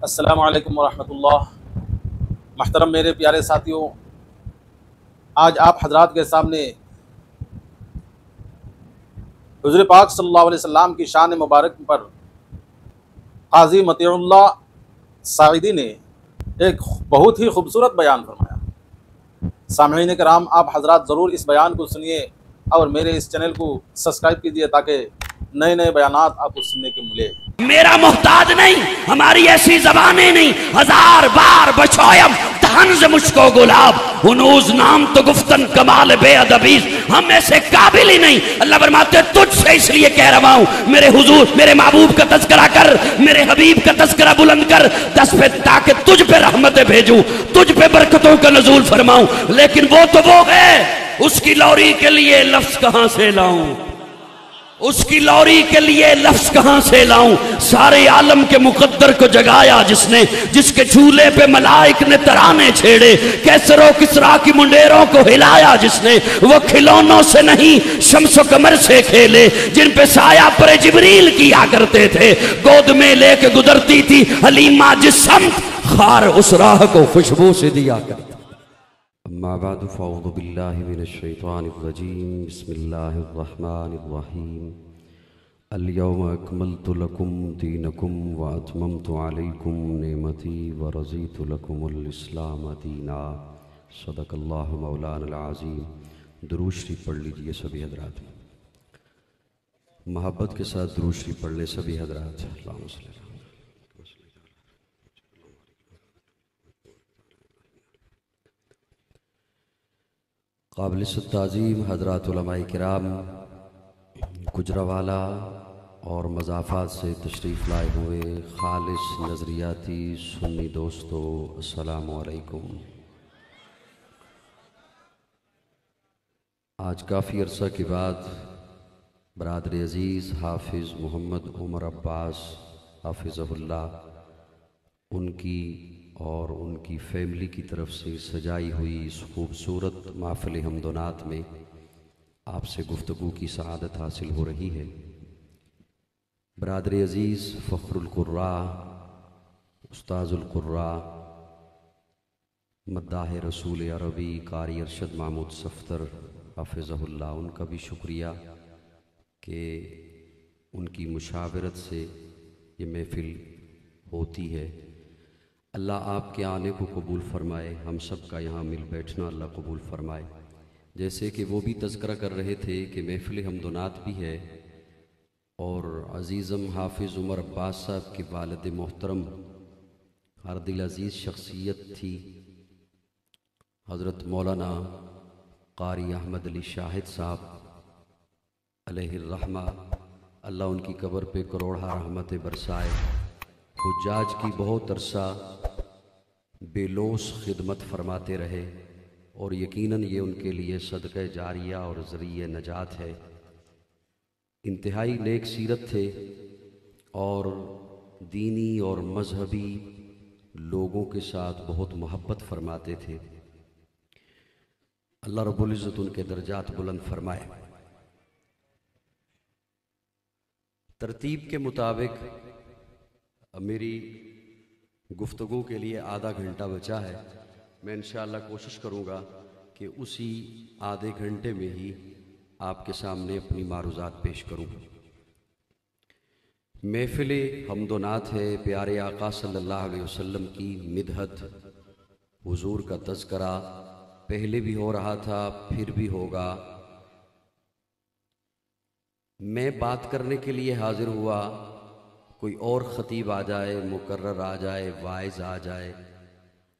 السلام علیکم ورحمۃ اللہ۔ محترم میرے پیارے ساتھیوں، آج آپ حضرات کے سامنے حضور پاک صلی اللہ علیہ وسلم کی شان مبارک پر قاضی مطیع اللہ ساعدی نے ایک بہت ہی خوبصورت بیان فرمایا۔ سامعین کرام، آپ حضرات ضرور اس بیان کو سنیے اور میرے اس چینل کو سبسکرائب کیجیے تاکہ نئے نئے بیانات آپ کو سننے کے ملے۔ میرا محتاج نہیں، ہماری ایسی زبانیں نہیں، ہزار بار بچویم تہنز مجھ کو گلاب، ہنوز نام تو گفتن کمال بے ادبیز، ہم ایسے قابل ہی نہیں۔ اللہ فرماتے تجھ سے اس لیے کہہ رہا ہوں، میرے حضور میرے محبوب کا تذکرہ کر، میرے حبیب کا تذکرہ بلند کر دس پہ، تاکہ تجھ پہ رحمتیں بھیجوں، تجھ پہ برکتوں کا نزول فرماؤں۔ لیکن وہ تو وہ ہے، اس کی لوری کے لیے لفظ کہاں سے لاؤں، اس کی لوری کے لیے لفظ کہاں سے لاؤں؟ سارے عالم کے مقدر کو جگایا جس نے، جس کے جھولے پہ ملائک نے ترانے چھیڑے، کیسر و کسرا کی منڈیروں کو ہلایا جس نے، وہ کھلونوں سے نہیں شمس و قمر سے کھیلے، جن پہ سایہ پر جبریل کیا کرتے تھے، گود میں لے کے گزرتی تھی حلیمہ جس سمت، خار اس راہ کو خوشبو سے دیا کرتا۔ اما بعد فاعوذ باللہ من الشیطان الرجیم، بسم اللہ الرحمن الرحیم۔ اليوم اکملت لکم دینکم واتممت علیکم نعمتی ورضیت لکم الاسلام دینا۔ صدق اللہ مولانا العظیم۔ درود شریف پڑھ لیجئے سبھی حضرات، محبت کے ساتھ درود شریف پڑھ لیں سبھی حضرات۔ اللہم صلی اللہ۔ قابل تعظیم حضرات علماء کرام، گجرانوالہ اور مضافات سے تشریف لائے ہوئے خالص نظریاتی سنی دوستو، السلام علیکم۔ آج کافی عرصہ کے بعد برادر عزیز حافظ محمد عمر عباس حافظہ اللہ، ان کی اور ان کی فیملی کی طرف سے سجائی ہوئی اس خوبصورت محفل حمد و نعت میں آپ سے گفتگو کی سعادت حاصل ہو رہی ہے۔ برادر عزیز فخر القراء، استاذ القراء، مداح رسول عربی قاری ارشد محمود صفدر حافظہ اللہ، ان کا بھی شکریہ کہ ان کی مشاورت سے یہ محفل ہوتی ہے۔ اللہ آپ کے آنے کو قبول فرمائے، ہم سب کا یہاں مل بیٹھنا اللہ قبول فرمائے۔ جیسے کہ وہ بھی تذکرہ کر رہے تھے کہ محفل حمد و نعت بھی ہے، اور عزیزم حافظ عمر عباس صاحب کے والد محترم ہر دل عزیز شخصیت تھی حضرت مولانا قاری احمد علی شاہد صاحب علیہ الرحمہ، اللہ ان کی قبر پہ کروڑہ رحمتیں برسائے۔ حجاج کی بہت عرصہ بے لوث خدمت فرماتے رہے، اور یقیناً یہ ان کے لیے صدقہ جاریہ اور ذریعہ نجات ہے۔ انتہائی نیک سیرت تھے اور دینی اور مذہبی لوگوں کے ساتھ بہت محبت فرماتے تھے۔ اللہ رب العزت ان کے درجات بلند فرمائے۔ ترتیب کے مطابق میری گفتگو کے لیے آدھا گھنٹہ بچا ہے، میں انشاءاللہ کوشش کروں گا کہ اسی آدھے گھنٹے میں ہی آپ کے سامنے اپنی معروضات پیش کروں۔ محفل حمد و نعت ہے، پیارے آقا صلی اللہ علیہ وسلم کی مدحت، حضور کا تذکرہ پہلے بھی ہو رہا تھا، پھر بھی ہوگا۔ میں بات کرنے کے لیے حاضر ہوا، کوئی اور خطیب آ جائے، مقرر آ جائے، واعظ آ جائے،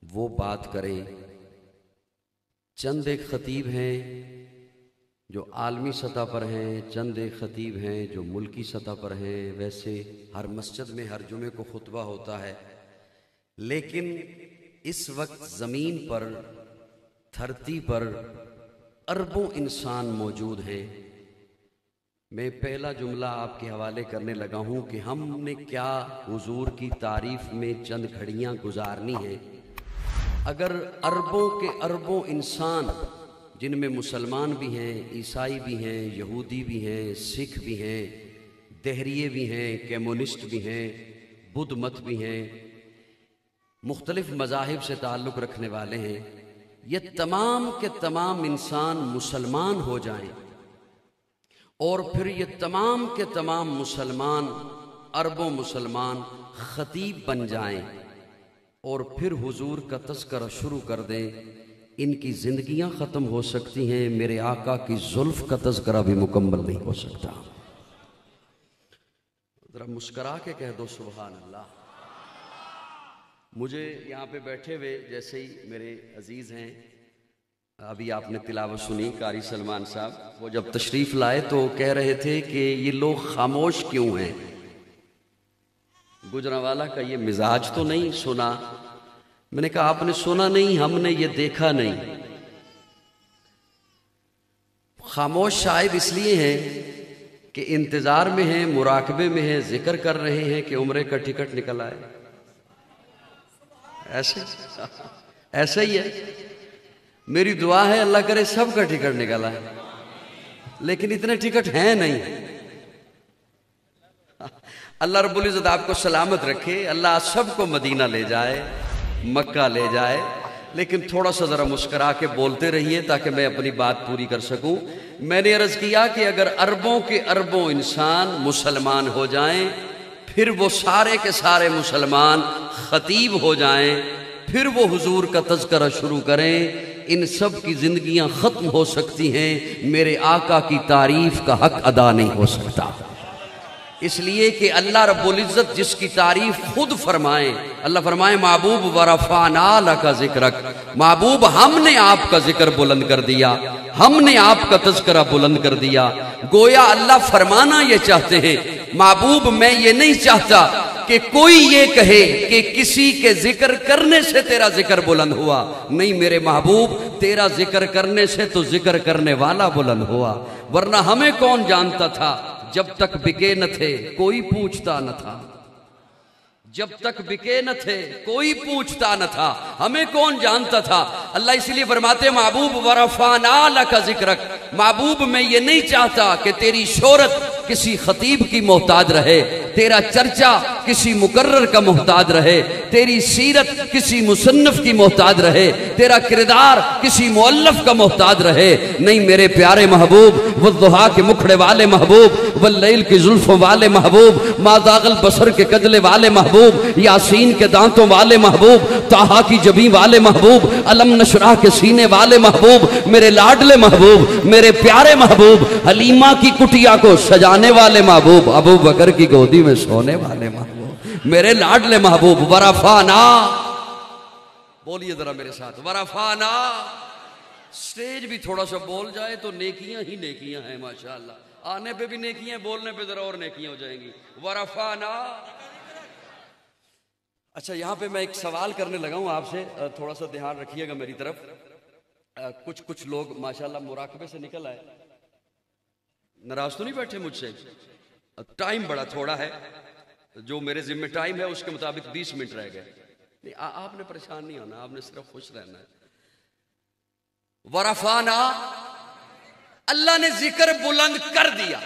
وہ بات کریں۔ چند ایک خطیب ہیں جو عالمی سطح پر ہیں، چند ایک خطیب ہیں جو ملکی سطح پر ہیں۔ ویسے ہر مسجد میں ہر جمعے کو خطبہ ہوتا ہے، لیکن اس وقت زمین پر، دھرتی پر اربوں انسان موجود ہیں۔ میں پہلا جملہ آپ کے حوالے کرنے لگا ہوں کہ ہم نے کیا حضور کی تعریف میں چند گھڑیاں گزارنی ہیں۔ اگر اربوں کے اربوں انسان، جن میں مسلمان بھی ہیں، عیسائی بھی ہیں، یہودی بھی ہیں، سکھ بھی ہیں، دہریے بھی ہیں، کمیونسٹ بھی ہیں، بدھ مت بھی ہیں، مختلف مذاہب سے تعلق رکھنے والے ہیں، یہ تمام کے تمام انسان مسلمان ہو جائیں اور پھر یہ تمام کے تمام مسلمان اربوں مسلمان خطیب بن جائیں اور پھر حضور کا تذکرہ شروع کر دیں، ان کی زندگیاں ختم ہو سکتی ہیں، میرے آقا کی زلف کا تذکرہ بھی مکمل نہیں ہو سکتا۔ ذرا مسکرا کے کہہ دو سبحان اللہ۔ مجھے یہاں پہ بیٹھے ہوئے جیسے ہی میرے عزیز ہیں، ابھی آپ نے تلاوت سنی قاری سلمان صاحب، وہ جب تشریف لائے تو کہہ رہے تھے کہ یہ لوگ خاموش کیوں ہیں؟ گجرانوالہ کا یہ مزاج تو نہیں سنا؟ میں نے کہا آپ نے سنا نہیں، ہم نے یہ دیکھا نہیں۔ خاموش شاید اس لیے ہیں کہ انتظار میں ہیں، مراقبے میں ہیں، ذکر کر رہے ہیں کہ عمرے کا ٹکٹ نکل آئے۔ ایسا ہی ہے، میری دعا ہے اللہ کرے سب کا ٹکٹ نکل آئے، لیکن اتنے ٹکٹ ہیں نہیں۔ اللہ رب العزت آپ کو سلامت رکھے، اللہ سب کو مدینہ لے جائے، مکہ لے جائے، لیکن تھوڑا سا ذرا مسکرا کے بولتے رہیے تاکہ میں اپنی بات پوری کر سکوں۔ میں نے عرض کیا کہ اگر اربوں کے اربوں انسان مسلمان ہو جائیں، پھر وہ سارے کے سارے مسلمان خطیب ہو جائیں، پھر وہ حضور کا تذکرہ شروع کریں، ان سب کی زندگیاں ختم ہو سکتی ہیں، میرے آقا کی تعریف کا حق ادا نہیں ہو سکتا۔ اس لیے کہ اللہ رب العزت جس کی تعریف خود فرمائیں، اللہ فرمائے محبوب ورفعنا لک ذکرک، محبوب ہم نے آپ کا ذکر بلند کر دیا، ہم نے آپ کا تذکرہ بلند کر دیا۔ گویا اللہ فرمانا یہ چاہتے ہیں، محبوب میں یہ نہیں چاہتا کہ کوئی یہ کہے کہ کسی کے ذکر کرنے سے تیرا ذکر بلند ہوا، نہیں میرے محبوب، تیرا ذکر کرنے سے تو ذکر کرنے والا بلند ہوا، ورنہ ہمیں کون جانتا تھا؟ جب تک بکے نہ تھے کوئی پوچھتا نہ تھا، جب تک بکے نہ تھے کوئی پوچھتا نہ تھا، ہمیں کون جانتا تھا؟ اللہ اس لیے فرماتے محبوب ورفعنا لک ذکرک، محبوب میں یہ نہیں چاہتا کہ تیری شہرت کسی خطیب کی محتاج رہے، تیرا چرچا کسی مقرر کا محتاج رہے، تیری سیرت کسی مصنف کی محتاج رہے، تیرا کردار کسی مؤلف کا محتاج رہے، نہیں میرے پیارے محبوب، والضحیٰ کے مکھڑے والے محبوب، واللیل کی زلفوں والے محبوب، ما ذاق البصر کے کجلے والے محبوب، یاسین کے دانتوں والے محبوب، طٰہٰ کی جبین والے محبوب، علم نشرح کے سینے والے محبوب، میرے لاڈلے محبوب، میرے پیارے محبوب، حلیمہ کی کٹیا کو سجانے والے محبوب، ابو بکر کی گودی میں سونے والے محبوب، میرے لاڈلے محبوب، ورفعنا، بولیے ذرا میرے ساتھ، ورفعنا۔ سٹیج بھی تھوڑا سا بول جائے تو نیکیاں ہی نیکیاں ہیں ماشاءاللہ، آنے پہ بھی نیکیاں، بولنے پہ ذرا اور نیکیاں ہو جائیں گی، ورفعنا۔ اچھا یہاں پہ میں ایک سوال کرنے لگا ہوں آپ سے، تھوڑا سا دھیان رکھیے گا میری طرف۔ کچھ لوگ ماشاءاللہ مراقبے سے نکل آئے، ناراض تو نہیں بیٹھے مجھ سے؟ ٹائم بڑا تھوڑا ہے، جو میرے ذمہ ٹائم ہے اس کے مطابق 20 منٹ رہ گئے، نہیں آپ نے پریشان نہیں ہونا، آپ نے صرف خوش رہنا ہے۔ ورفعنا، اللہ نے ذکر بلند کر دیا،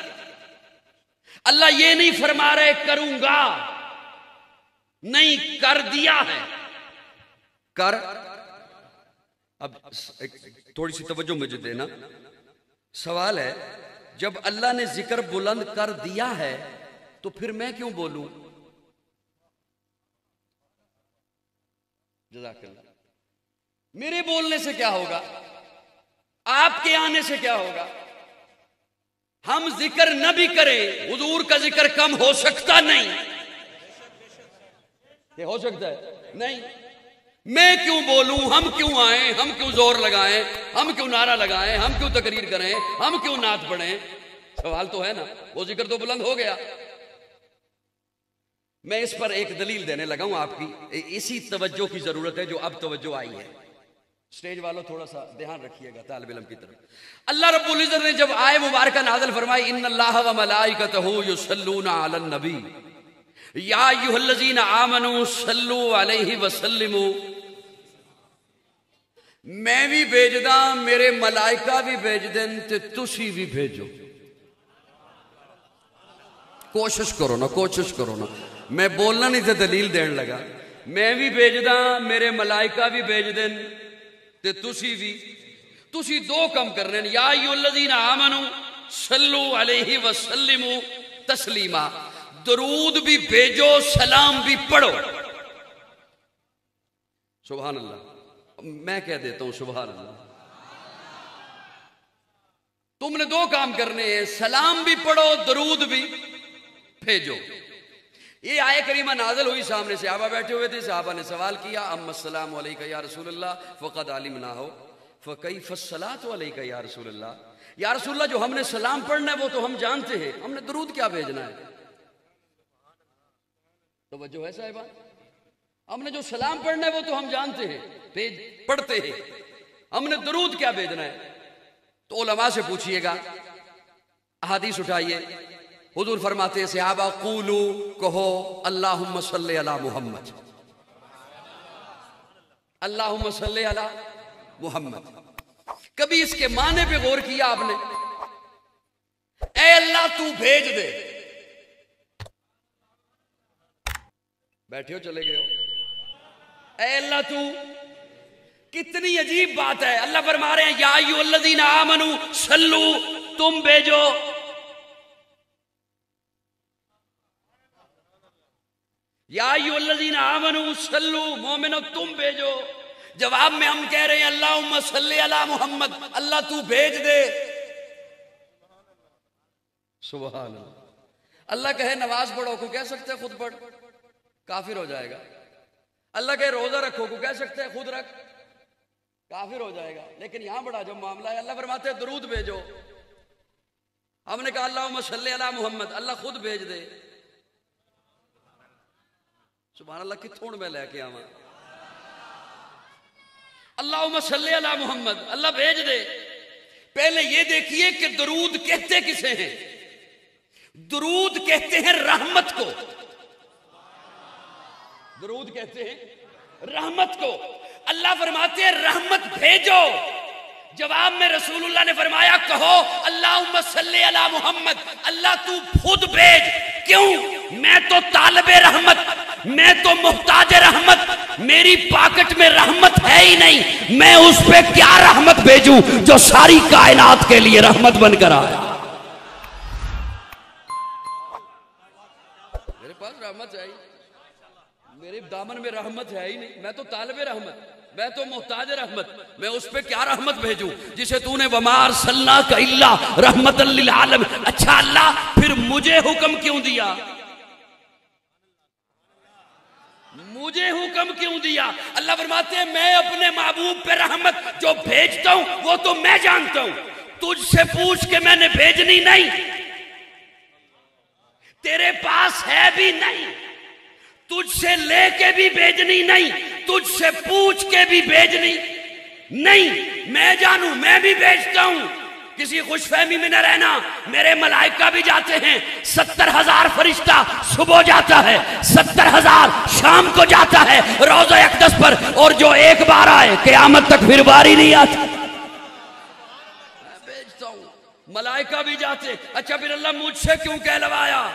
اللہ یہ نہیں فرما رہے کروں گا، نہیں کر دیا ہے، کر۔ اب تھوڑی سی توجہ مجھے دینا، سوال ہے جب اللہ نے ذکر بلند کر دیا ہے تو پھر میں کیوں بولوں؟ جزاک اللہ۔ میرے بولنے سے کیا ہوگا؟ آپ کے آنے سے کیا ہوگا؟ ہم ذکر نہ بھی کریں حضور کا ذکر کم ہو سکتا نہیں، یہ ہو سکتا ہے نہیں؟ میں کیوں بولوں؟ ہم کیوں آئیں؟ ہم کیوں زور لگائیں؟ ہم کیوں نعرہ لگائیں؟ ہم کیوں تقریر کریں؟ ہم کیوں نعت پڑھیں؟ سوال تو ہے نا، وہ ذکر تو بلند ہو گیا۔ میں اس پر ایک دلیل دینے لگا ہوں آپ کی، اسی توجہ کی ضرورت ہے جو اب توجہ آئی ہے۔ سٹیج والوں تھوڑا سا دھیان رکھیے گا طالب علم کی طرف۔ اللہ رب العزت نے جب آئے مبارکہ نازل فرمائی، ان اللہ و ملائکتہ یصلون علی النبی یا ایھا الذین آمنوا صلوا علیہ وسلموا، میں بھی بھیجدا، میرے ملائکہ بھی بھیج دین تے تسی بھی بھیجو۔ کوشش کرو نا، کوشش کرو نا، میں بولنا نہیں تھا دلیل دین لگا۔ میں بھی بھیجدا میرے ملائکہ بھی بھیج دین تے تسی بھی تسی دو کم کرنے یا ایھا الذین آمنو صلو علیہ وسلموا تسلیما درود بھی بھیجو سلام بھی پڑھو سبحان اللہ میں کہہ دیتا ہوں سبحان اللہ تم نے دو کام کرنے ہیں سلام بھی پڑھو درود بھی بھیجو یہ آیہ کریمہ نازل ہوئی سامنے صحابہ بیٹھے ہوئے تھے صحابہ نے سوال کیا اما السلام علیکہ یا رسول اللہ فقد علمناہ فکیف الصلاۃ علیکہ یا رسول اللہ یا رسول اللہ جو ہم نے سلام پڑھنا ہے وہ تو ہم جانتے ہیں ہم نے درود کیا بھیجنا ہے توجہ ہے صاحبہ ہم نے جو سلام پڑھنا ہے وہ تو ہم جانتے ہیں پڑھتے ہیں ہم نے درود کیا بھیجنا ہے تو علماء سے پوچھئے گا احادیث اٹھائیے حضور فرماتے ہیں صحابہ قولو کہو اللہم صلی علی محمد اللہم صلی علی محمد کبھی اس کے معنی پہ غور کیا آپ نے اے اللہ تو بھیج دے بیٹھے ہو چلے گئے ہو اے اللہ تو کتنی عجیب بات ہے اللہ فرما رہے ہیں یا ایھا الذین آمنو صلو تم بھیجو یا ایھا الذین آمنو صلو مومنو تم بھیجو جواب میں ہم کہہ رہے ہیں اللہم صلی علی محمد اللہ تو بھیج دے سبحان اللہ اللہ کہے نماز پڑھو کو کہہ سکتے خود پڑھ کافر ہو جائے گا اللہ کہے روزہ رکھو کو کہہ سکتے ہیں خود رکھ کافر ہو جائے گا لیکن یہاں بڑا جو معاملہ ہے اللہ فرماتے ہیں درود بھیجو ہم نے کہا اللہم صلی علی محمد اللہ خود بھیج دے سبحان اللہ کتھون میں لے کے آواں اللہم صلی علی محمد اللہ بھیج دے پہلے یہ دیکھیے کہ درود کہتے کسے ہیں درود کہتے ہیں رحمت کو درود کہتے ہیں رحمت کو اللہ فرماتے ہیں رحمت بھیجو جواب میں رسول اللہ نے فرمایا کہو اللہم صلی علی محمد اللہ تو خود بھیج کیوں میں تو طالب رحمت میں تو محتاج رحمت میری پاکٹ میں رحمت ہے ہی نہیں میں اس پہ کیا رحمت بھیجوں جو ساری کائنات کے لیے رحمت بن کر آیا میرے پاس رحمت ہے ہی میرے دامن میں رحمت ہے ہی نہیں میں تو طالب رحمت میں تو محتاج رحمت میں اس پہ کیا رحمت بھیجوں جسے تو نے وما ارسلناک الا رحمت للعالمین اچھا اللہ پھر مجھے حکم کیوں دیا مجھے حکم کیوں دیا اللہ فرماتے ہیں میں اپنے محبوب پہ رحمت جو بھیجتا ہوں وہ تو میں جانتا ہوں تجھ سے پوچھ کے میں نے بھیجنی نہیں تیرے پاس ہے بھی نہیں تجھ سے لے کے بھی بھیجنی نہیں تجھ سے پوچھ کے بھی بھیجنی نہیں میں جانوں میں بھی بھیجتا ہوں کسی خوش فہمی میں نہ رہنا میرے ملائکہ بھی جاتے ہیں 70,000 فرشتہ صبح جاتا ہے 70,000 شام کو جاتا ہے روضہ اقدس پر اور جو ایک بار آئے قیامت تک پھر باری نہیں آتی میں بھیجتا ہوں ملائکہ بھی جاتے اچھا پھر اللہ مجھ سے کیوں کہلوایا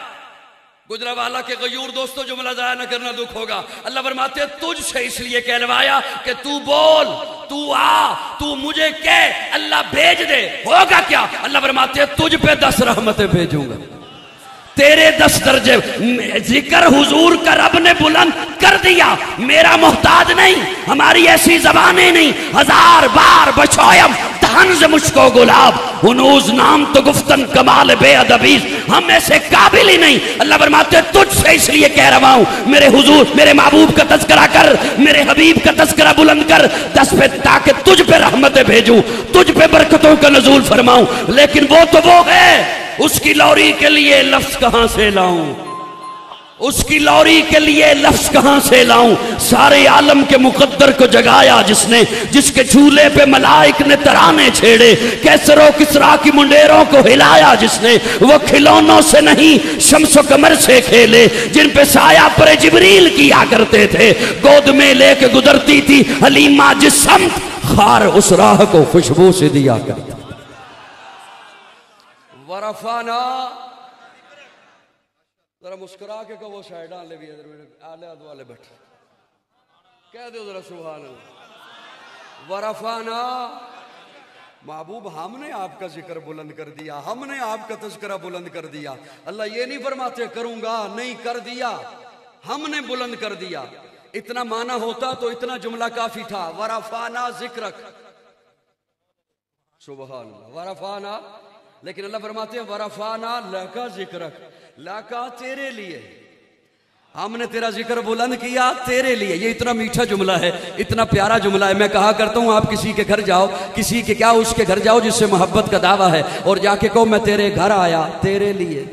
گجرا والا کے غیور دوستو جملہ ضائع نہ کرنا دکھ ہوگا اللہ فرماتے تجھ سے اس لیے کہلوایا کہ تو بول تو آ تو مجھے کہہ اللہ بھیج دے ہوگا کیا اللہ فرماتے تجھ پہ 10 رحمتیں بھیجوں گا تیرے 10 درجے ذکر حضور کا رب نے بلند کر دیا میرا محتاج نہیں ہماری ایسی زبانیں نہیں 1000 بار بچویم دہن مجھ کو گلاب ہنوز نام تو گفتن کمال بے ادبیز ہم ایسے قابل ہی نہیں اللہ فرماتے تجھ سے اس لیے کہہ رہا ہوں میرے حضور میرے محبوب کا تذکرہ کر میرے حبیب کا تذکرہ بلند کر 10 پہ تاکہ تجھ پہ رحمتیں بھیجوں تجھ پہ برکتوں کا نزول فرماؤں لیکن وہ تو وہ ہے اس کی لوری کے لیے لفظ کہاں سے لاؤں اس کی لوری کے لیے لفظ کہاں سے لاؤں سارے عالم کے مقدر کو جگایا جس نے جس کے جھولے پہ ملائک نے ترانے چھیڑے کیسر و کسرا کی منڈیروں کو ہلایا جس نے وہ کھلونوں سے نہیں شمس و قمر سے کھیلے جن پہ سایہ پر جبریل کیا کرتے تھے گود میں لے کے گزرتی تھی حلیمہ جس سمت خار اس راہ کو خوشبو سے دیا کرتا ورفانا ذرا مسکرا کے کہو سائیڈاں لے بھی آلے آدھوالے بیٹھے کہہ دو ذرا سبحان اللہ. ورفعنا، محبوب ہم نے آپ کا ذکر بلند کر دیا، ہم نے آپ کا تذکرہ بلند کر دیا. اللہ یہ نہیں فرماتے کروں گا، نہیں، کر دیا، ہم نے بلند کر دیا. اتنا معنی ہوتا تو اتنا جملہ کافی تھا. ورفعنا ذکرک، سبحان اللہ، ورفعنا. لیکن اللہ فرماتے ہیں ورفعنا لکا ذکرک، لکا تیرے لیے، ہم نے تیرا ذکر بلند کیا تیرے لیے. یہ اتنا میٹھا جملہ ہے، اتنا پیارا جملہ ہے. میں کہا کرتا ہوں آپ کسی کے گھر جاؤ، کسی کے کیا اس کے گھر جاؤ جس سے محبت کا دعویٰ ہے، اور جا کے کہو میں تیرے گھر آیا تیرے لیے.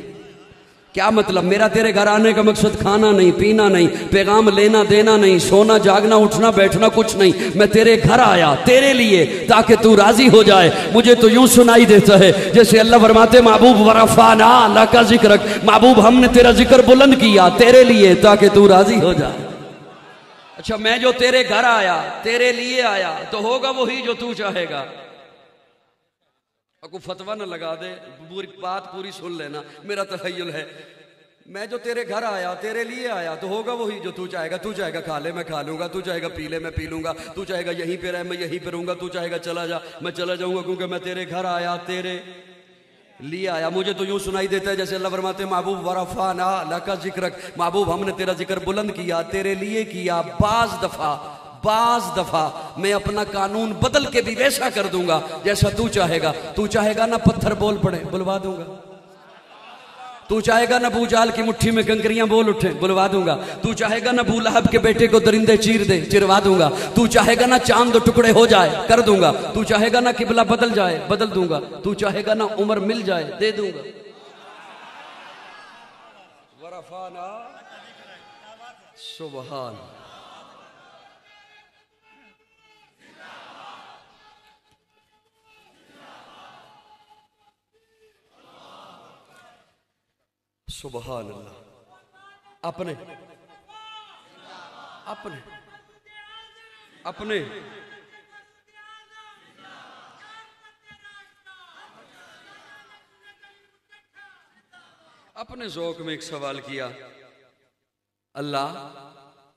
کیا مطلب؟ میرا تیرے گھر آنے کا مقصد کھانا نہیں، پینا نہیں، پیغام لینا دینا نہیں، سونا جاگنا اٹھنا بیٹھنا کچھ نہیں. میں تیرے گھر آیا تیرے لیے تاکہ تو راضی ہو جائے. مجھے تو یوں سنائی دیتا ہے جیسے اللہ فرماتے محبوب ورفعنا لک ذکرک، محبوب ہم نے تیرا ذکر بلند کیا تیرے لیے تاکہ تو راضی ہو جائے. اچھا میں جو تیرے گھر آیا تیرے لیے آیا تو ہوگا وہی جو تو چاہے گا. کوئی فتویٰ نہ لگا دے، پوری بات پوری سن لینا، میرا تخیل ہے. میں جو تیرے گھر آیا تیرے لیے آیا تو ہوگا وہی جو تو چاہے گا. تو چاہے گا کھا لے میں کھا لوں گا، تو چاہے گا پی لے میں پی لوں گا، تو چاہے گا یہیں پہ رہ میں یہیں پہ رہوں گا، تو چاہے گا چلا جا میں چلا جاؤں گا، کیونکہ میں تیرے گھر آیا تیرے لیے آیا. مجھے تو یوں سنائی دیتا ہے جیسے اللہ فرماتے ہیں محبوب ورفعنا لک ذکرک، محبوب ہم نے تیرا ذکر بلند کیا تیرے لیے کیا. بعض دفعہ میں اپنا قانون بدل کے بھی ویسا کر دوں گا جیسا تو چاہے گا. تو چاہے گا نہ پتھر بول پڑے، بلوا دوں گا. تو چاہے گا نہ ابو جہل کی مٹھی میں کنکریاں بول اٹھیں، بلوا دوں گا. تو چاہے گا نہ ابو لہب کے بیٹے کو درندے چیر دے، چروا دوں گا. تو چاہے گا نہ چاند دو ٹکڑے ہو جائے، کر دوں گا. تو چاہے گا نہ قبلہ بدل جائے، بدل دوں گا. تو چاہے گا نہ عمر مل جائے، دے دوں گا. ورفعنا، سبحان سبحان اللہ. اپنے ذوق میں ایک سوال کیا، اللہ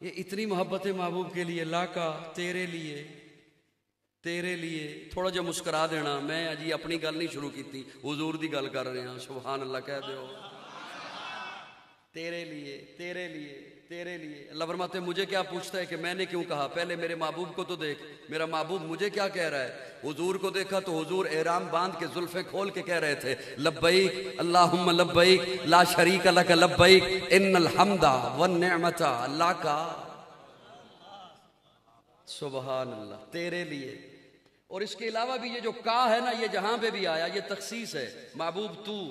یہ اتنی محبت محبوب کے لیے، لاکا تیرے لیے تھوڑا جا مسکرا دینا. میں اجی اپنی گل نہیں شروع کی تھی، حضور دی گل کر رہے ہیں. سبحان اللہ کہہ دیو. تیرے لیے اللہ فرماتے ہیں مجھے کیا پوچھتا ہے کہ میں نے کیوں کہا؟ پہلے میرے محبوب کو تو دیکھ، میرا محبوب مجھے کیا کہہ رہا ہے. حضور کو دیکھا تو حضور احرام باندھ کے زلفیں کھول کے کہہ رہے تھے لبیک اللہم لبیک لا شریک لک لبیک ان الحمد والنعمت لک. سبحان اللہ. تیرے لیے. اور اس کے علاوہ بھی یہ جو کا ہے نا، یہ جہاں پہ بھی آیا یہ تخصیص ہے. محبوب تو،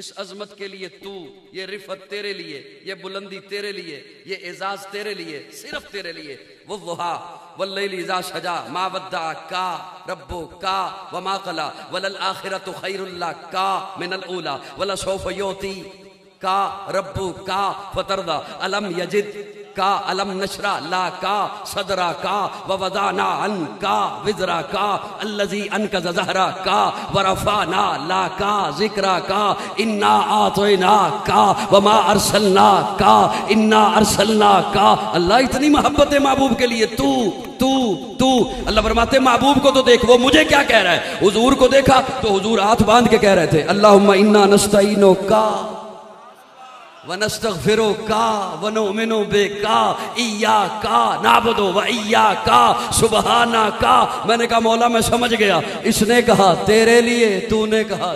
اس عظمت کے لیے تو، یہ رفعت تیرے لیے، یہ بلندی تیرے لیے، یہ اعزاز تیرے لیے، صرف تیرے لیے. والضحا واللیل اذا سجا ما ودعک ربک وما قلی وللآخرۃ خیر لک من الاولی ولسوف یعطیک ربک فترضی الم یجد کا علم نشرا لا کا صدرا کا ووضعنا عنکا وزرا کا الذی انقض ظہرا کا ورفعنا لا کا ذکرا کا انا اعطینا کا وما ارسلنا کا انا ارسلنا کا. اللہ اتنی محبت ہے محبوب کے لیے. تو اللہ فرماتے محبوب کو تو دیکھ وہ مجھے کیا کہہ رہا ہے. حضور کو دیکھا تو حضور ہاتھ باندھ کے کہہ رہے تھے اللہم انا نستعینک وَنَسْتَغْفِرُكَ وَنُؤْمِنُ بِكَ إِيَّاكَ نَعْبُدُ وَإِيَّاكَ سُبْحَانَكَ. میں نے کہا مولا میں سمجھ گیا. اس نے کہا تیرے لیے، تو نے کہا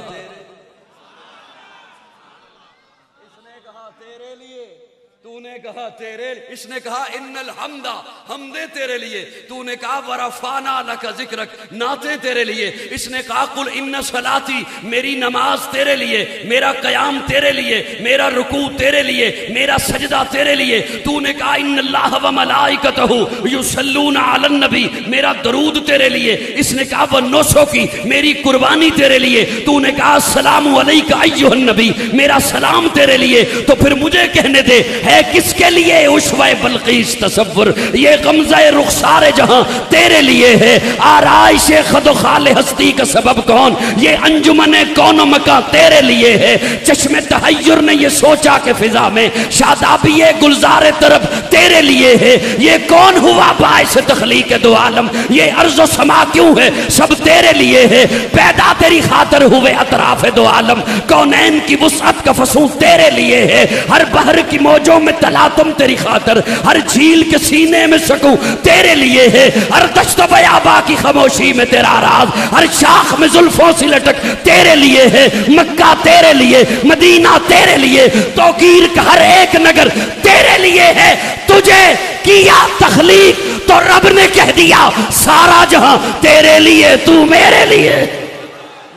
تیرے، اس نے کہا ان الحمد حمدے تیرے لیے. تو نے کہا ورفعنا لک ذکرک نعتیں تیرے لیے. اس نے کہا قل ان صلاتی میری نماز تیرے لیے، میرا قیام تیرے لیے، میرا رکوع تیرے لیے، میرا سجدہ تیرے لیے. تو نے کہا ان اللہ و ملائکتہ یصلون علی النبی میرا درود تیرے لیے. اس نے کہا ونسکی میری قربانی تیرے لیے. تو نے کہا السلام علیک ایھا النبی میرا سلام تیرے لیے. تو پھر مجھے کہنے دے ہے کس کے لیے عشوہ بلقیس تصور، یہ غمزہ رخسار جہاں تیرے لیے ہے، آرائش خد و خال ہستی کا سبب کون، یہ انجمن کون و مکان تیرے لیے ہے، چشم تحیر نے یہ سوچا کہ فضا میں شادابی گلزار طرب تیرے لیے ہے، یہ کون ہوا باعث تخلیق دو عالم، یہ ارض و سما کیوں ہے سب تیرے لیے ہے، پیدا تیری خاطر ہوئے اطراف دو عالم، کونین کی وسعت کا فسوں تیرے لیے ہے، ہر بحر کی موجوں میں تلاطم تیری خاطر، ہر جھیل کے سینے میں سکوں تیرے لیے ہے، ہر دشت و بیابا کی خاموشی میں تیرا راز، ہر شاخ میں زلفوں سی لٹک تیرے لیے ہے، مکہ تیرے لیے، مدینہ تیرے لیے، توقیر کا ہر ایک نگر تیرے لیے ہے، تجھے کیا تخلیق تو رب نے کہہ دیا سارا جہاں تیرے لیے، تو میرے لیے۔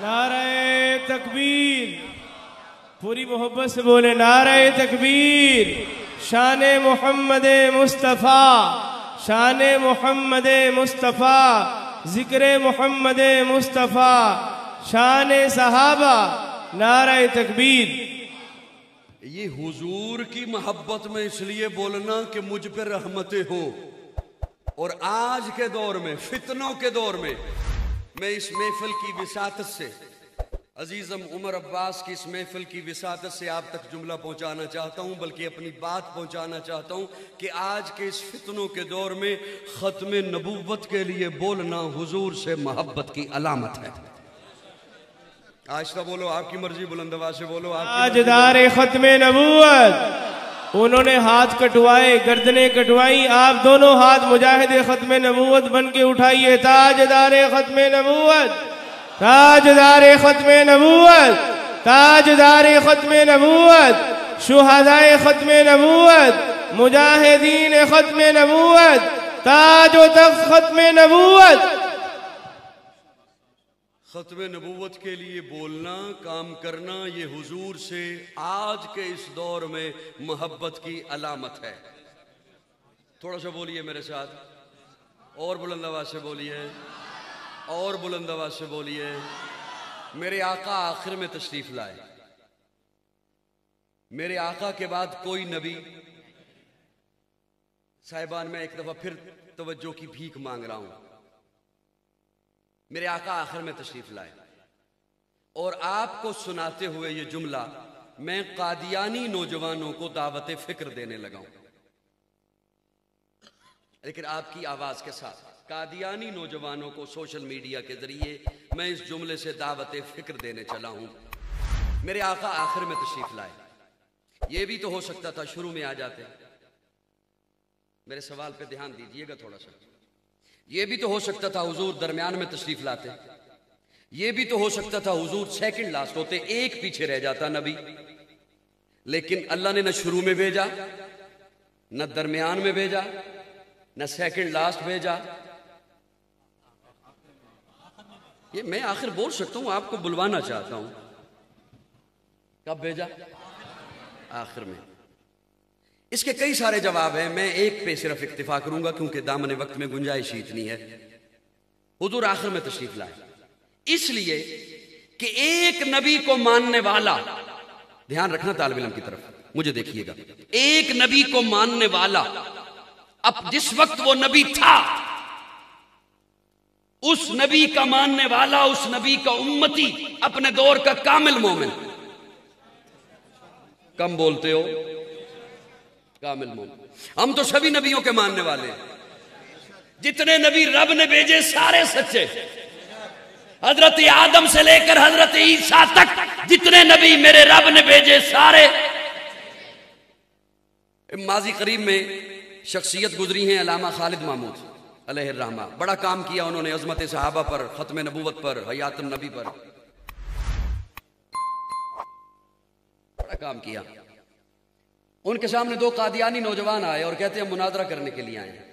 نعرہ تکبیر، پوری محبت سے بولے نعرہ تکبیر، شان محمد مصطفیٰ، شان محمد مصطفیٰ، ذکر محمد مصطفیٰ، شان صحابہ، نعرہ تکبیر۔ یہ حضور کی محبت میں اس لیے بولنا کہ مجھ پہ رحمتیں ہوں، اور آج کے دور میں، فتنوں کے دور میں، میں اس محفل کی وساطت سے، عزیزم عمر عباس کی اس محفل کی وساطت سے آپ تک جملہ پہنچانا چاہتا ہوں، بلکہ اپنی بات پہنچانا چاہتا ہوں کہ آج کے اس فتنوں کے دور میں ختم نبوت کے لیے بولنا حضور سے محبت کی علامت ہے۔ آہستہ بولو، آپ کی مرضی، بلند آواز سے بولو، آپ کی مرضی۔ تاجدار ختم نبوت، انہوں نے ہاتھ کٹوائے، گردنیں کٹوائی، آپ دونوں ہاتھ مجاہد ختم نبوت بن کے اٹھائیے۔ تاجدار ختم نبوت، تاجدار ختم نبوت، تاجدار ختم نبوت، شہدائے ختم نبوت، مجاہدین ختم نبوت، تاج و تخت ختم نبوت۔ ختم نبوت کے لیے بولنا، کام کرنا، یہ حضور سے آج کے اس دور میں محبت کی علامت ہے۔ تھوڑا سا بولیے میرے ساتھ، اور بلند آواز سے بولیے، اور بلند آواز سے بولیے۔ میرے آقا آخر میں تشریف لائے، میرے آقا کے بعد کوئی نبی، صاحبان میں ایک دفعہ پھر توجہ کی بھیک مانگ رہا ہوں، میرے آقا آخر میں تشریف لائے، اور آپ کو سناتے ہوئے یہ جملہ میں قادیانی نوجوانوں کو دعوت فکر دینے لگا ہوں، لیکن آپ کی آواز کے ساتھ قادیانی نوجوانوں کو سوشل میڈیا کے ذریعے میں اس جملے سے دعوت فکر دینے چلا ہوں۔ میرے آقا آخر میں تشریف لائے، یہ بھی تو ہو سکتا تھا شروع میں آ جاتے، میرے سوال پہ دھیان دیجئے گا تھوڑا سا، یہ بھی تو ہو سکتا تھا حضور درمیان میں تشریف لاتے، یہ بھی تو ہو سکتا تھا حضور سیکنڈ لاسٹ ہوتے، ایک پیچھے رہ جاتا نبی، لیکن اللہ نے نہ شروع میں بھیجا، نہ درمیان میں بھیجا، نہ سیکنڈ لاسٹ بھیجا۔ یہ میں آخر بول سکتا ہوں، آپ کو بلوانا چاہتا ہوں، کب بھیجا؟ آخر میں۔ اس کے کئی سارے جواب ہیں، میں ایک پہ صرف اکتفا کروں گا کیونکہ دامن وقت میں گنجائش ہی اتنی ہے۔ حضور آخر میں تشریف لائے اس لیے کہ ایک نبی کو ماننے والا، دھیان رکھنا طالب علم کی طرف، مجھے دیکھیے گا، ایک نبی کو ماننے والا، اب جس وقت وہ نبی تھا اس نبی کا ماننے والا، اس نبی کا امتی، اپنے دور کا کامل مومن، کم بولتے ہو، کامل مومن۔ ہم تو سبھی نبیوں کے ماننے والے ہیں، جتنے نبی رب نے بھیجے سارے سچے، حضرت آدم سے لے کر حضرت عیسیٰ تک جتنے نبی میرے رب نے بھیجے سارے۔ ماضی قریب میں شخصیت گزری ہیں علامہ خالد محمود علیہ الرحمہ، بڑا کام کیا انہوں نے عظمت صحابہ پر، ختم نبوت پر، حیات النبی پر، بڑا کام کیا۔ ان کے سامنے دو قادیانی نوجوان آئے اور کہتے ہیں مناظرہ کرنے کے لیے آئے ہیں۔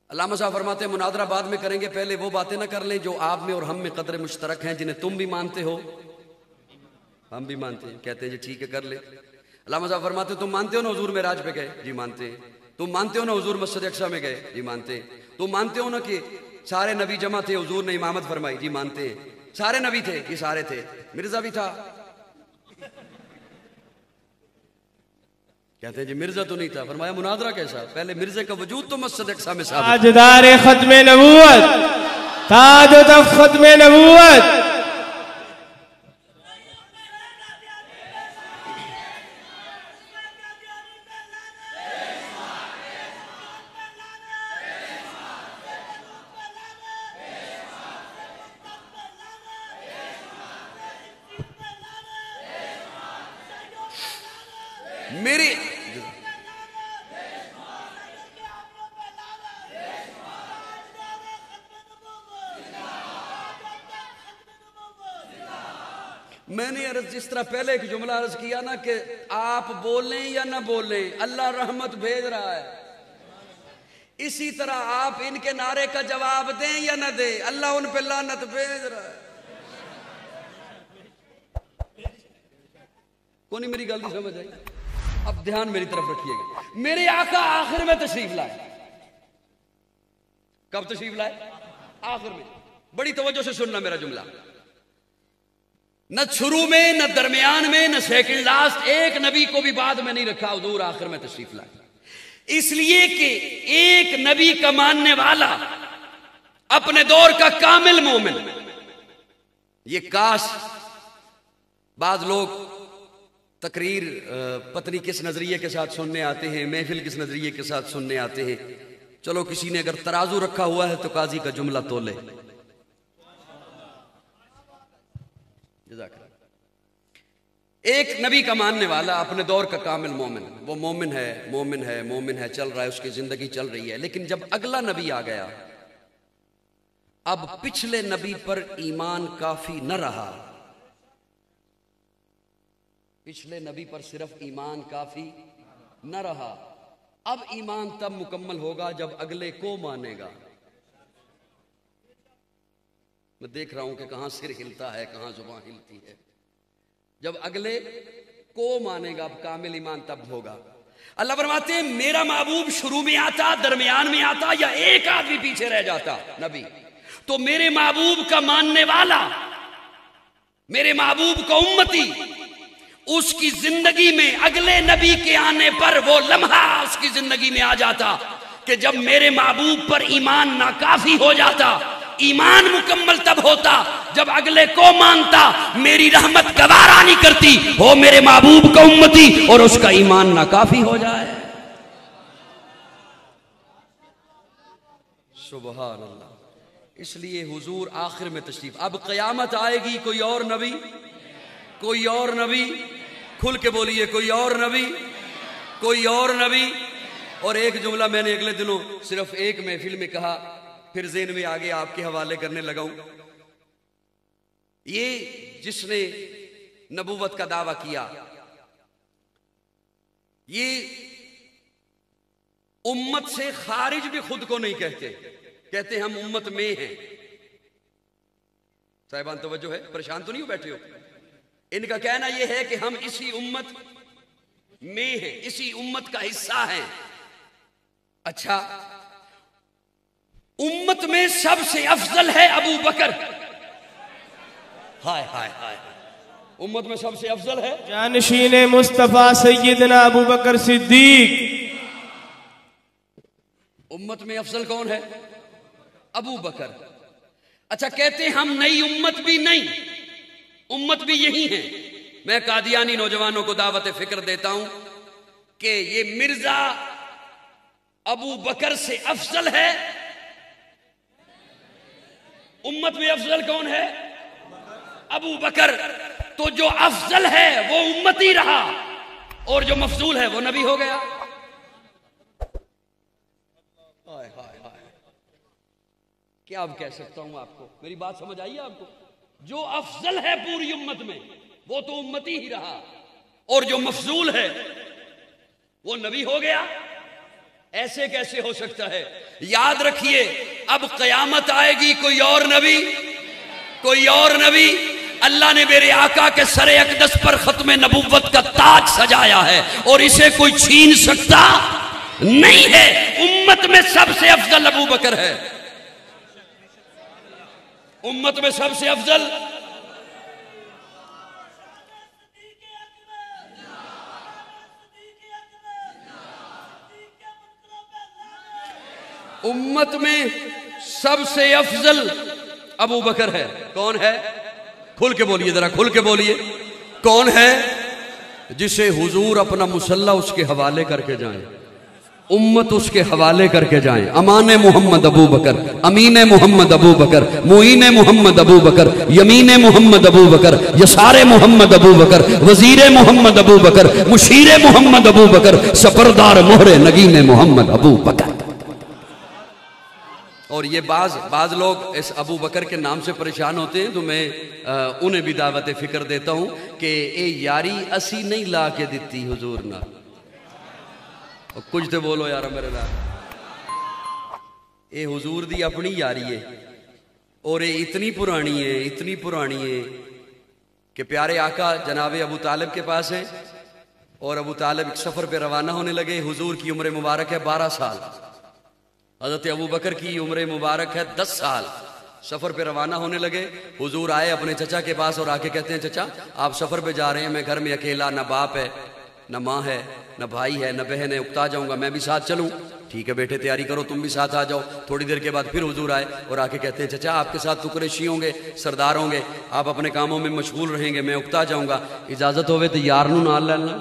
علامہ صاحب فرماتے ہیں مناظرہ بعد میں کریں گے، پہلے وہ باتیں نہ کر لیں جو آپ میں اور ہم میں قدر مشترک ہیں، جنہیں تم بھی مانتے ہو ہم بھی مانتے ہیں۔ کہتے ہیں جی ٹھیک ہے کر لیں۔ علامہ صاحب فرماتے ہیں تم مانتے ہو نا حضور معراج پہ گئے؟ جی مانتے ہیں۔ تم مانتے ہو نا حضور مسجد اقصیٰ میں گئے؟ جی مانتے ہیں۔ تم مانتے ہو نا کہ سارے نبی جمع تھے، حضور نے امامت فرمائی؟ جی مانتے ہیں۔ سارے نبی تھے؟ جی سارے تھے۔ مرزا بھی تھا؟ کہتے ہیں جی مرزا تو نہیں تھا. فرمایا مناظرہ کیسا؟ پہلے مرزے کا وجود تو مسجد اقصی میں ثابت. تاجدار ختم نبوت، تاج و تخت ختم نبوت. میری میں نے عرض جس طرح پہلے ایک جملہ عرض کیا نا کہ آپ بولیں یا نہ بولیں اللہ رحمت بھیج رہا ہے، اسی طرح آپ ان کے نعرے کا جواب دیں یا نہ دیں اللہ ان پہ لعنت بھیج رہا ہے. کون میری گل نہیں سمجھ آئی؟ اب دھیان میری طرف رکھیے گا. میرے آقا آخر میں تشریف لائے. کب تشریف لائے؟ آخر میں. بڑی توجہ سے سننا میرا جملہ. نہ شروع میں نہ درمیان میں نہ سیکنڈ لاسٹ، ایک نبی کو بھی بعد میں نہیں رکھا. حضور آخر میں تشریف لائے اس لیے کہ ایک نبی کا ماننے والا اپنے دور کا کامل مومن. یہ کاش بعض لوگ تقریر پتنی کس نظریے کے ساتھ سننے آتے ہیں، محفل کس نظریے کے ساتھ سننے آتے ہیں. چلو کسی نے اگر ترازو رکھا ہوا ہے تو قاضی کا جملہ تولے. ایک نبی کا ماننے والا اپنے دور کا کامل مومن، وہ مومن ہے مومن ہے مومن ہے، چل رہا ہے، اس کی زندگی چل رہی ہے. لیکن جب اگلا نبی آ گیا اب پچھلے نبی پر ایمان کافی نہ رہا. پچھلے نبی پر صرف ایمان کافی نہ رہا. اب ایمان تب مکمل ہوگا جب اگلے کو مانے گا. میں دیکھ رہا ہوں کہ کہاں سر ہلتا ہے کہاں زبان ہلتی ہے. جب اگلے کو مانے گا اب کامل ایمان تب ہوگا. اللہ فرماتے ہیں میرا محبوب شروع میں آتا، درمیان میں آتا، یا ایک آدمی پیچھے رہ جاتا نبی، تو میرے محبوب کا ماننے والا، میرے محبوب کا امتی، اس کی زندگی میں اگلے نبی کے آنے پر وہ لمحہ اس کی زندگی میں آ جاتا کہ جب میرے محبوب پر ایمان ناکافی ہو جاتا. ایمان مکمل تب ہوتا جب اگلے کو مانتا. میری رحمت گوارا نہیں کرتی ہو میرے محبوب کا امتی اور اس کا ایمان ناکافی ہو جائے. سبحان اللہ. اس لیے حضور آخر میں تشریف. اب قیامت آئے گی کوئی اور نبی، کوئی اور نبی، کھل کے بولیے کوئی اور نبی، کوئی اور نبی. اور ایک جملہ میں نے اگلے دنوں صرف ایک محفل میں کہا، پھر ذہن میں آگے آپ کے حوالے کرنے لگا ہوں. یہ جس نے نبوت کا دعویٰ کیا یہ امت سے خارج بھی خود کو نہیں کہتے، کہتے ہم امت میں ہیں. صاحبان توجہ ہے، پریشان تو نہیں ہو بیٹھے ہو؟ ان کا کہنا یہ ہے کہ ہم اسی امت میں ہیں، اسی امت کا حصہ ہیں. اچھا، امت میں سب سے افضل ہے ابو بکر. ہائے ہائے ہائے، امت میں سب سے افضل ہے جانشین مصطفیٰ سیدنا ابو بکر صدیق. امت میں افضل کون ہے؟ ابو بکر. اچھا، کہتے ہیں ہم نئی امت بھی نہیں، امت بھی یہی ہیں. میں قادیانی نوجوانوں کو دعوت فکر دیتا ہوں کہ یہ مرزا ابو بکر سے افضل ہے. امت میں افضل کون ہے؟ ابو بکر. تو جو افضل ہے وہ امتی رہا اور جو مفضول ہے وہ نبی ہو گیا. کیا اب کہہ سکتا ہوں آپ کو؟ میری بات سمجھ آئی ہے آپ کو؟ جو افضل ہے پوری امت میں وہ تو امتی ہی رہا اور جو مفضول ہے وہ نبی ہو گیا. ایسے کیسے ہو سکتا ہے؟ یاد رکھیے اب قیامت آئے گی کوئی اور نبی، کوئی اور نبی. اللہ نے میرے آقا کے سر اقدس پر ختم نبوت کا تاج سجایا ہے اور اسے کوئی چھین سکتا نہیں ہے. امت میں سب سے افضل ابو بکر ہے. امت میں سب سے افضل امت میں سب سے افضل ابو بکر ہے. کون ہے؟ کھل کے بولیے ذرا، کھل کے بولیے. کون ہے؟ جسے حضور اپنا مصلی اس کے حوالے کر کے جائیں، امت اس کے حوالے کر کے جائیں. امان محمد ابو بکر، امین محمد ابو بکر، معین محمد ابو بکر، یمین محمد ابو بکر، یسار محمد ابو بکر، وزیر محمد ابو بکر، مشیر محمد ابو بکر، سپردار مہر نگین محمد ابو بکر. اور یہ بعض لوگ اس ابو بکر کے نام سے پریشان ہوتے ہیں، تو میں انہیں بھی دعوت فکر دیتا ہوں کہ اے یاری اسی نہیں لا کے دیتی حضور نہ. کچھ تو بولو یار میرے نال. اے حضور دی اپنی یاری ہے، اور یہ اتنی پرانی ہے کہ پیارے آقا جناب ابو طالب کے پاس ہیں، اور ابو طالب ایک سفر پہ روانہ ہونے لگے. حضور کی عمر مبارک ہے 12 سال، حضرت ابو بکر کی عمر مبارک ہے 10 سال. سفر پہ روانہ ہونے لگے. حضور آئے اپنے چچا کے پاس اور آ کے کہتے ہیں چچا آپ سفر پہ جا رہے ہیں، میں گھر میں اکیلا، نہ باپ ہے نہ ماں ہے نہ بھائی ہے نہ بہن ہے، اکتا جاؤں گا، میں بھی ساتھ چلوں؟ ٹھیک ہے بیٹے تیاری کرو، تم بھی ساتھ آ جاؤ. تھوڑی دیر کے بعد پھر حضور آئے اور آ کے کہتے ہیں چچا آپ کے ساتھ تو قریشی ہوں گے، سردار ہوں گے، آپ اپنے کاموں میں مشغول رہیں گے، میں اکتا جاؤں گا، اجازت ہوئے تو یار نو نال لے لیں.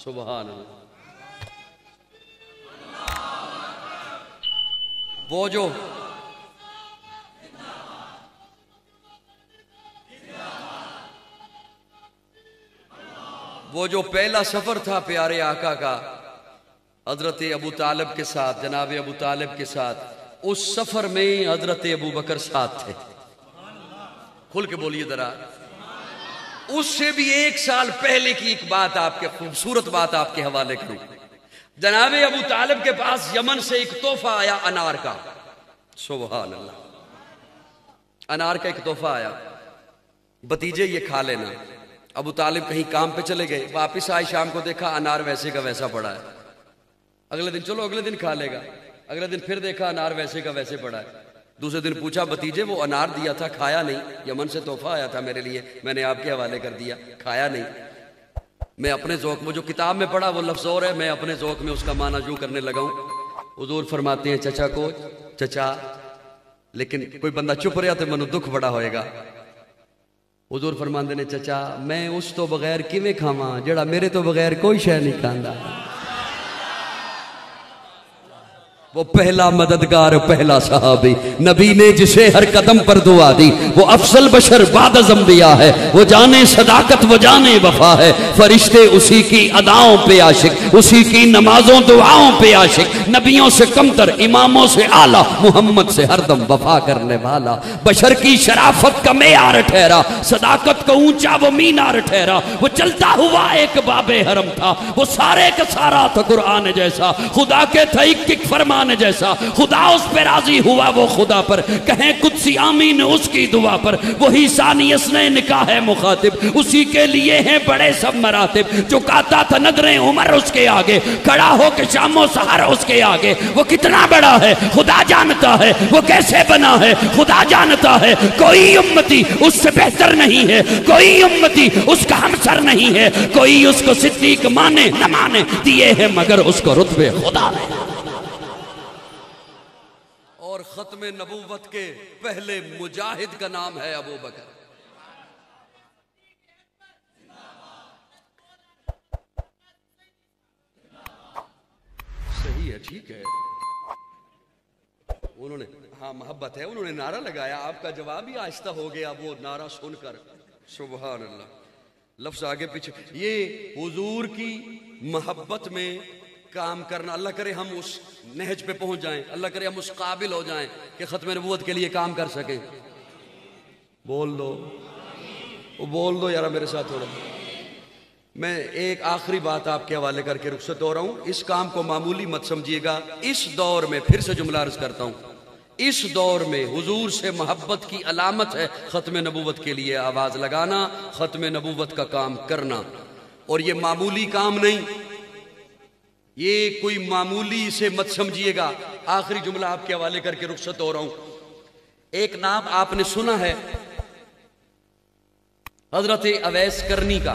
سبحان اللہ. وہ جو پہلا سفر تھا پیارے آقا کا حضرت ابو طالب کے ساتھ، جناب ابو طالب کے ساتھ، اس سفر میں حضرت ابو بکر ساتھ تھے. کھل کے بولیے ذرا. اس سے بھی 1 سال پہلے کی ایک بات آپ کے، خوبصورت بات آپ کے حوالے کروں. جناب ابو طالب کے پاس یمن سے ایک تحفہ آیا انار کا. سبحان اللہ. انار کا ایک تحفہ آیا، بتیجے یہ کھا لینا. ابو طالب کہیں کام پہ چلے گئے، واپس آئے، شام کو دیکھا انار ویسے کا ویسا پڑا ہے. اگلے دن کھا لے گا. اگلے دن پھر دیکھا انار ویسے کا ویسے پڑا ہے. دوسرے دن پوچھا بتیجے وہ انار دیا تھا کھایا نہیں، یمن سے تحفہ آیا تھا میرے لیے، میں نے آپ کے حوالے کر دیا، کھایا نہیں. میں اپنے ذوق میں جو کتاب میں پڑھا وہ لفظ اور ہے، میں اپنے ذوق میں اس کا معنی یوں کرنے لگا ہوں. حضور فرماتے ہیں چچا کو، چچا لیکن کوئی بندہ چپ رہا تو منو دکھ بڑا ہوئے گا. حضور فرماندے نے چچا میں اس تو بغیر کیویں کھاواں جڑا میرے تو بغیر کوئی شے نہیں کھاندا. وہ پہلا مددگار، پہلا صحابی، نبی نے جسے ہر قدم پر دعا دی، وہ افضل بشر بعد از انبیاء ہے، وہ جانے صداقت وہ جانے وفا ہے. فرشتے اسی کی اداؤں پہ عاشق، اسی کی نمازوں دعاؤں پہ عاشق، نبیوں سے کمتر، اماموں سے اعلیٰ، محمد سے ہر دم وفا کرنے والا. بشر کی شرافت کا معیار ٹھہرا، صداقت کا اونچا وہ مینار ٹھہرا. وہ چلتا ہوا ایک باب حرم تھا، وہ سارے کا سارا تھا قرآن جیسا، خدا کے تھا ایک فرمان جیسا. خدا اس پہ راضی ہوا وہ خدا پر، کہیں قدسی آمین اس کی دعا پر. وہی ثانی اسنے نکاح ہے مخاطب، اسی کے لیے ہیں بڑے سب مراتب. جو کہتا تھا نظریں عمر اس کے آگے، کھڑا ہو کے شام و سحر اس کے آگے. وہ کتنا بڑا ہے خدا جانتا ہے، وہ کیسے بنا ہے خدا جانتا ہے. کوئی امتی اس سے بہتر نہیں ہے، کوئی امتی اس کا ہمسر نہیں ہے. کوئی اس کو صدیق مانے نہ مانے، دیے ہیں مگر اس کو رتبے خدا نے. اور ختم نبوت کے پہلے مجاہد کا نام ہے ابو بکر. صحیح ہے، ٹھیک ہے. انہوں نے ہاں محبت ہے، انہوں نے نعرہ لگایا، آپ کا جواب ہی آہستہ ہو گیا وہ نعرہ سن کر. سبحان اللہ. لفظ آگے پیچھے، یہ حضور کی محبت میں کام کرنا. اللہ کرے ہم اس نہج پہ پہنچ جائیں، اللہ کرے ہم اس قابل ہو جائیں کہ ختم نبوت کے لیے کام کر سکیں. بول دو یارا میرے ساتھ تھوڑا. میں ایک آخری بات آپ کے حوالے کر کے رخصت ہو رہا ہوں. اس کام کو معمولی مت سمجھیے گا. اس دور میں پھر سے جملہ عرض کرتا ہوں، اس دور میں حضور سے محبت کی علامت ہے ختم نبوت کے لیے آواز لگانا، ختم نبوت کا کام کرنا. اور یہ معمولی کام نہیں، یہ کوئی معمولی سے مت سمجھیے گا. آخری جملہ آپ کے حوالے کر کے رخصت ہو رہا ہوں. ایک نام آپ نے سنا ہے حضرت اویس کرنی کا.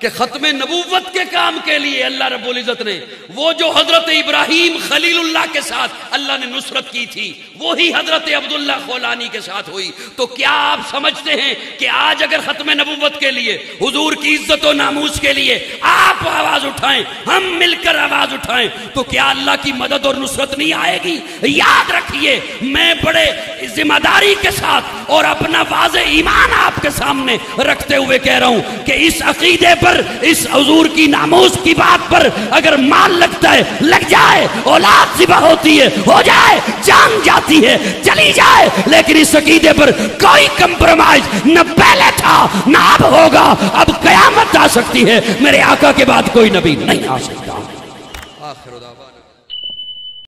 کہ ختم نبوت کے کام کے لیے اللہ رب العزت نے وہ جو حضرت ابراہیم خلیل اللہ کے ساتھ اللہ نے نصرت کی تھی وہی حضرت عبداللہ خولانی کے ساتھ ہوئی. تو کیا آپ سمجھتے ہیں کہ آج اگر ختم نبوت کے لیے حضور کی عزت و ناموس کے لیے آپ آواز اٹھائیں, ہم مل کر آواز اٹھائیں, تو کیا اللہ کی مدد اور نصرت نہیں آئے گی؟ یاد رکھیے, میں بڑے ذمہ داری کے ساتھ اور اپنا واضح ایمان آپ کے سامنے رکھتے ہوئے کہہ رہا ہوں کہ اس عقیدے پر, اس حضور کی ناموس کی بات پر اگر مال لگتا ہے لگ جائے, اولاد ذبح ہوتی ہے ہو جائے, جان جاتی ہے چلی جائے, لیکن اس عقیدے پر کوئی کمپرومائز نہ پہلے تھا نہ اب ہوگا. اب قیامت آ سکتی ہے, میرے آقا کے بعد کوئی نبی نہیں آ سکتا. آخر